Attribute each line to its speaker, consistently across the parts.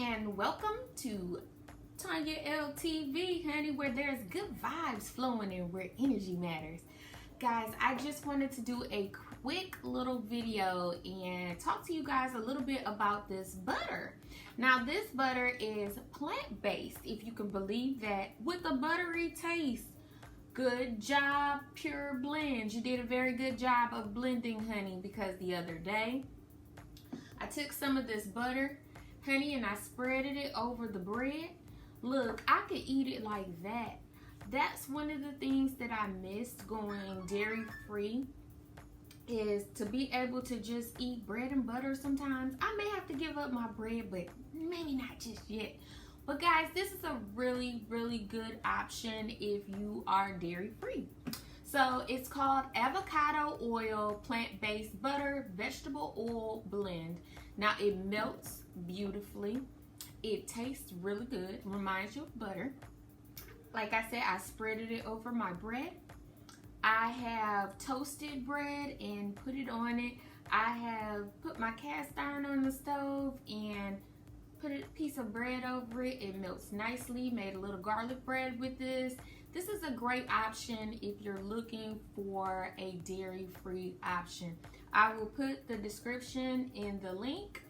Speaker 1: and welcome to Tonyaltv, honey, where there's good vibes flowing and where energy matters. Guys, I just wanted to do a quick little video and talk to you guys a little bit about this butter. Now, this butter is plant-based, if you can believe that, with a buttery taste. Good job, Pure Blends. You did a very good job of blending, honey, because the other day I took some of this butter, honey, and I spreaded it over the bread. Look, I could eat it like that. That's one of the things that I missed going dairy-free, is to be able to just eat bread and butter sometimes. I may have to give up my bread, but maybe not just yet. But guys, this is a really, really good option if you are dairy-free. So it's called Avocado Oil Plant-Based Butter Vegetable Oil Blend. Now it melts beautifully. It tastes really good. Reminds you of butter. Like I said, I spreaded it over my bread. I have toasted bread and put it on it. I have put my cast iron on the stove and put a piece of bread over it. It melts nicely. Made a little garlic bread with this. This is a great option if you're looking for a dairy-free option. I will put the description in the link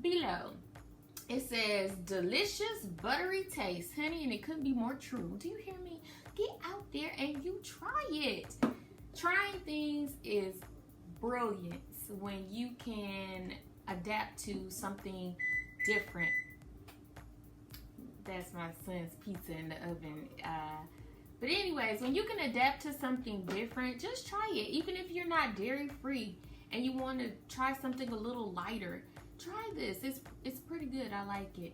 Speaker 1: below. It says delicious buttery taste, honey, and it couldn't be more true. Do you hear me? Get out there and you try it. Trying things is brilliant when you can adapt to something different. That's my son's pizza in the oven. But anyways, when you can adapt to something different, just try it. Even if you're not dairy free and you want to try something a little lighter, try this. It's pretty good. I like it.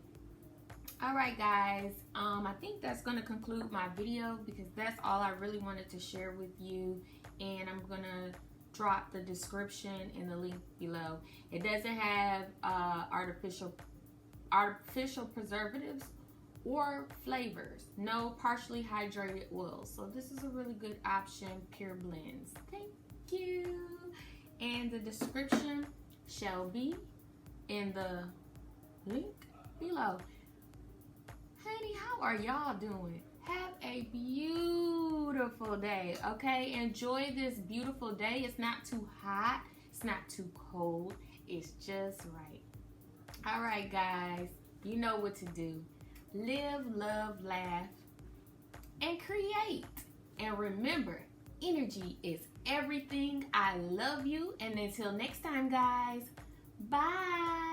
Speaker 1: All right, guys. I think that's going to conclude my video because that's all I really wanted to share with you. And I'm going to drop the description in the link below. It doesn't have artificial preservatives or flavors. No partially hydrated oils. So this is a really good option, Pure Blends. Thank you. And the description shall be in the link below. Honey, how are y'all doing? Have a beautiful day, okay? Enjoy this beautiful day. It's not too hot. It's not too cold. It's just right. All right, guys. You know what to do. Live, love, laugh, and create. And remember, energy is everything. I love you. And until next time, guys, bye.